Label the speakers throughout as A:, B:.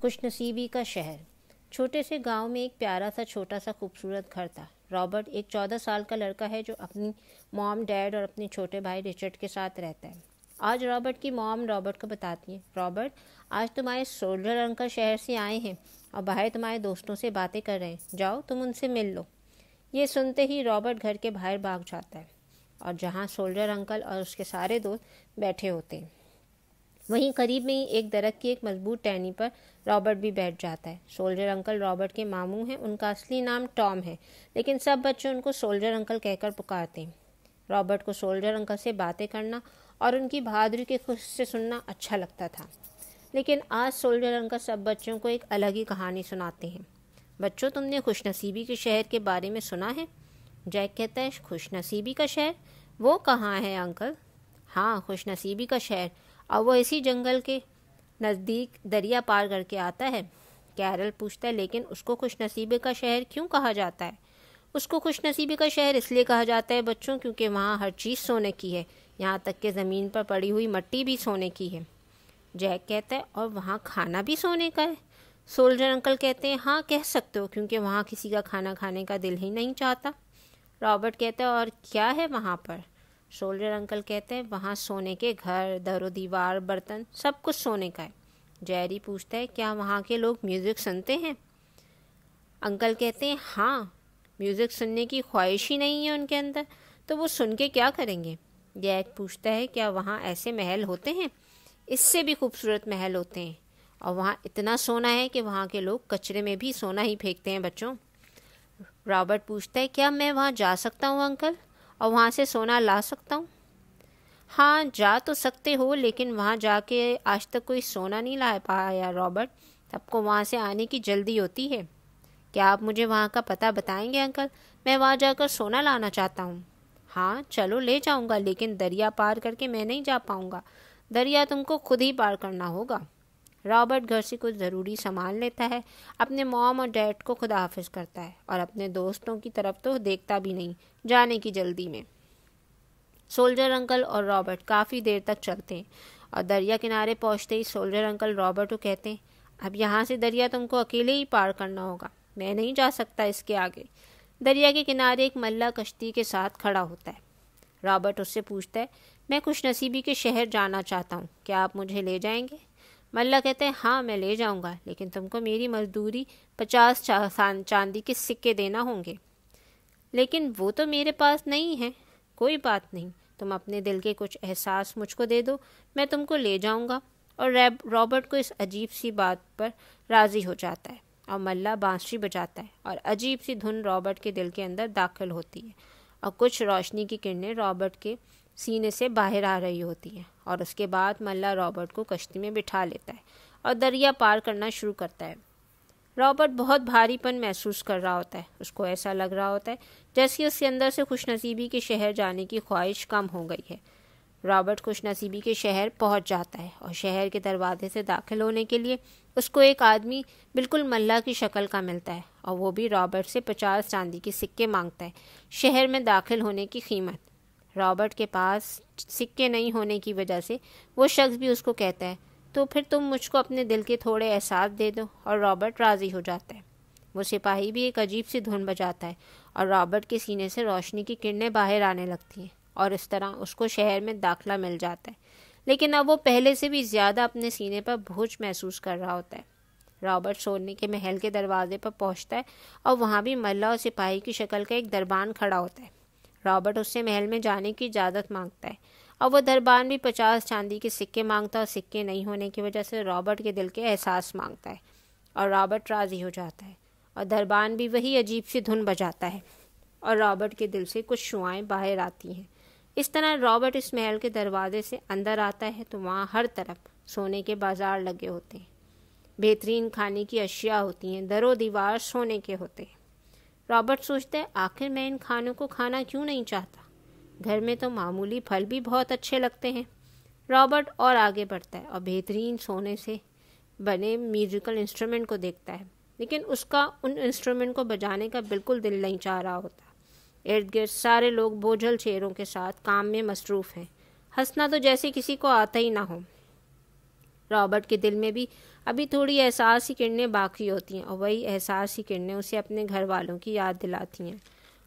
A: खुशनसीबी का शहर। छोटे से गांव में एक प्यारा सा छोटा सा खूबसूरत घर था। रॉबर्ट एक 14 साल का लड़का है जो अपनी मॉम, डैड और अपने छोटे भाई रिचर्ड के साथ रहता है। आज रॉबर्ट की मॉम रॉबर्ट को बताती है, रॉबर्ट, आज तुम्हारे सोल्जर अंकल शहर से आए हैं और बाहर तुम्हारे दोस्तों से बातें कर रहे हैं, जाओ तुम उनसे मिल लो। ये सुनते ही रॉबर्ट घर के बाहर भाग जाता है और जहाँ सोल्जर अंकल और उसके सारे दोस्त बैठे होते हैं वहीं करीब में ही एक दरख्त की एक मजबूत टहनी पर रॉबर्ट भी बैठ जाता है। सोल्जर अंकल रॉबर्ट के मामू हैं। उनका असली नाम टॉम है, लेकिन सब बच्चे उनको सोल्जर अंकल कहकर पुकारते हैं। रॉबर्ट को सोल्जर अंकल से बातें करना और उनकी बहादुरी के खुश से सुनना अच्छा लगता था। लेकिन आज सोल्जर अंकल सब बच्चों को एक अलग ही कहानी सुनाते हैं। बच्चों, तुमने खुशनसीबी के शहर के बारे में सुना है? जैक कहता है, खुशनसीबी का शहर? वो कहाँ है अंकल? हाँ, खुशनसीबी का शहर, और वो इसी जंगल के नज़दीक दरिया पार करके आता है। कैरल पूछता है, लेकिन उसको खुशनसीबी का शहर क्यों कहा जाता है? उसको खुशनसीबी का शहर इसलिए कहा जाता है बच्चों, क्योंकि वहाँ हर चीज़ सोने की है, यहाँ तक कि ज़मीन पर पड़ी हुई मिट्टी भी सोने की है। जैक कहता है, और वहाँ खाना भी सोने का है? सोल्जर अंकल कहते हैं, हाँ कह सकते हो, क्योंकि वहाँ किसी का खाना खाने का दिल ही नहीं चाहता। रॉबर्ट कहता है, और क्या है वहाँ पर? सोल्जर अंकल कहते हैं, वहाँ सोने के घर, दरो दीवार, बर्तन, सब कुछ सोने का है। जेरी पूछता है, क्या वहाँ के लोग म्यूज़िक सुनते हैं? अंकल कहते हैं, हाँ, म्यूज़िक सुनने की ख्वाहिश ही नहीं है उनके अंदर, तो वो सुन के क्या करेंगे? जैक पूछता है, क्या वहाँ ऐसे महल होते हैं? इससे भी खूबसूरत महल होते हैं, और वहाँ इतना सोना है कि वहाँ के लोग कचरे में भी सोना ही फेंकते हैं बच्चों। रॉबर्ट पूछता है, क्या मैं वहाँ जा सकता हूँ अंकल, और वहाँ से सोना ला सकता हूँ? हाँ, जा तो सकते हो, लेकिन वहाँ जाके आज तक कोई सोना नहीं ला पाया रॉबर्ट। सबको वहाँ से आने की जल्दी होती है। क्या आप मुझे वहाँ का पता बताएंगे अंकल? मैं वहाँ जाकर सोना लाना चाहता हूँ। हाँ चलो, ले जाऊँगा, लेकिन दरिया पार करके मैं नहीं जा पाऊँगा। दरिया तुमको खुद ही पार करना होगा। रॉबर्ट घर से कुछ ज़रूरी सामान लेता है, अपने मॉम और डैड को खुदा हाफिज करता है और अपने दोस्तों की तरफ तो देखता भी नहीं, जाने की जल्दी में। सोल्जर अंकल और रॉबर्ट काफ़ी देर तक चलते हैं और दरिया किनारे पहुंचते ही सोल्जर अंकल रॉबर्ट को कहते हैं, अब यहाँ से दरिया तुमको अकेले ही पार करना होगा, मैं नहीं जा सकता इसके आगे। दरिया के किनारे एक मल्ला कश्ती के साथ खड़ा होता है। रॉबर्ट उससे पूछता है, मैं खुशनसीबी के शहर जाना चाहता हूँ, क्या आप मुझे ले जाएंगे? मल्ला कहते हैं, हाँ मैं ले जाऊँगा, लेकिन तुमको मेरी मजदूरी 50 चांदी के सिक्के देना होंगे। लेकिन वो तो मेरे पास नहीं है। कोई बात नहीं, तुम अपने दिल के कुछ एहसास मुझको दे दो, मैं तुमको ले जाऊंगा। और रॉबर्ट को इस अजीब सी बात पर राज़ी हो जाता है और मल्ला बांसुरी बजाता है और अजीब सी धुन रॉबर्ट के दिल के अंदर दाखिल होती है और कुछ रोशनी की किरणें रॉबर्ट के सीने से बाहर आ रही होती हैं। और उसके बाद मल्ला रॉबर्ट को कश्ती में बिठा लेता है और दरिया पार करना शुरू करता है। रॉबर्ट बहुत भारीपन महसूस कर रहा होता है। उसको ऐसा लग रहा होता है जैसे उसके अंदर से खुशनसीबी के शहर जाने की ख्वाहिश कम हो गई है। रॉबर्ट खुशनसीबी के शहर पहुंच जाता है और शहर के दरवाजे से दाखिल होने के लिए उसको एक आदमी बिल्कुल मल्ला की शक्ल का मिलता है और वो भी रॉबर्ट से 50 चांदी के सिक्के मांगता है शहर में दाखिल होने की कीमत। रॉबर्ट के पास सिक्के नहीं होने की वजह से वो शख्स भी उसको कहता है, तो फिर तुम मुझको अपने दिल के थोड़े एहसास दे दो, और रॉबर्ट राज़ी हो जाता है। वो सिपाही भी एक अजीब सी धुन बजाता है और रॉबर्ट के सीने से रोशनी की किरणें बाहर आने लगती हैं और इस तरह उसको शहर में दाखिला मिल जाता है। लेकिन अब वो पहले से भी ज़्यादा अपने सीने पर बोझ महसूस कर रहा होता है। रॉबर्ट सोने के महल के दरवाजे पर पहुंचता है और वहाँ भी मल्ला और सिपाही की शक्ल का एक दरबान खड़ा होता है। रॉबर्ट उससे महल में जाने की इजाज़त मांगता है और वो दरबान भी 50 चांदी के सिक्के मांगता है और सिक्के नहीं होने की वजह से रॉबर्ट के दिल के एहसास मांगता है और रॉबर्ट राज़ी हो जाता है और दरबान भी वही अजीब सी धुन बजाता है और रॉबर्ट के दिल से कुछ शुआएं बाहर आती हैं। इस तरह रॉबर्ट इस महल के दरवाजे से अंदर आता है तो वहाँ हर तरफ सोने के बाजार लगे होते हैं, बेहतरीन खाने की अशिया होती हैं, दरो दीवार सोने के होते हैं। रॉबर्ट सोचता है, आखिर मैं इन खानों को खाना क्यों नहीं चाहता, घर में तो मामूली फल भी बहुत अच्छे लगते हैं। रॉबर्ट और आगे बढ़ता है और बेहतरीन सोने से बने म्यूजिकल इंस्ट्रूमेंट को देखता है, लेकिन उसका उन इंस्ट्रूमेंट को बजाने का बिल्कुल दिल नहीं चाह रहा होता। इर्द गिर्द सारे लोग बोझल चेहरों के साथ काम में मसरूफ़ हैं। हंसना तो जैसे किसी को आता ही ना हो। रॉबर्ट के दिल में भी अभी थोड़ी एहसास की किरणें बाकी होती हैं और वही एहसास की किरणें उसे अपने घर वालों की याद दिलाती हैं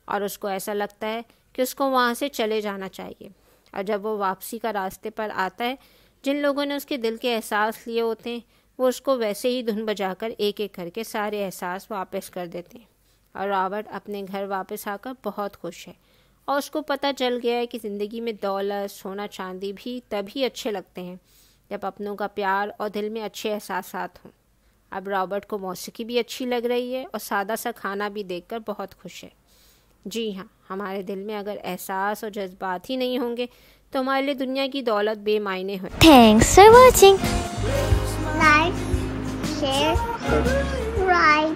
A: और उसको ऐसा लगता है कि उसको वहाँ से चले जाना चाहिए। और जब वो वापसी का रास्ते पर आता है, जिन लोगों ने उसके दिल के एहसास लिए होते हैं वो उसको वैसे ही धुन बजाकर एक एक करके सारे एहसास वापस कर देते हैं। और रॉबर्ट अपने घर वापस आकर बहुत खुश है और उसको पता चल गया है कि ज़िंदगी में दौलत, सोना, चांदी भी तभी अच्छे लगते हैं जब अपनों का प्यार और दिल में अच्छे एहसासात हों। अब रॉबर्ट को मौसीकी भी अच्छी लग रही है और सादा सा खाना भी देखकर बहुत खुश है। जी हाँ, हमारे दिल में अगर एहसास और जज्बात ही नहीं होंगे तो हमारे लिए दुनिया की दौलत बेमायने है।
B: Thanks for watching. Like, share, subscribe.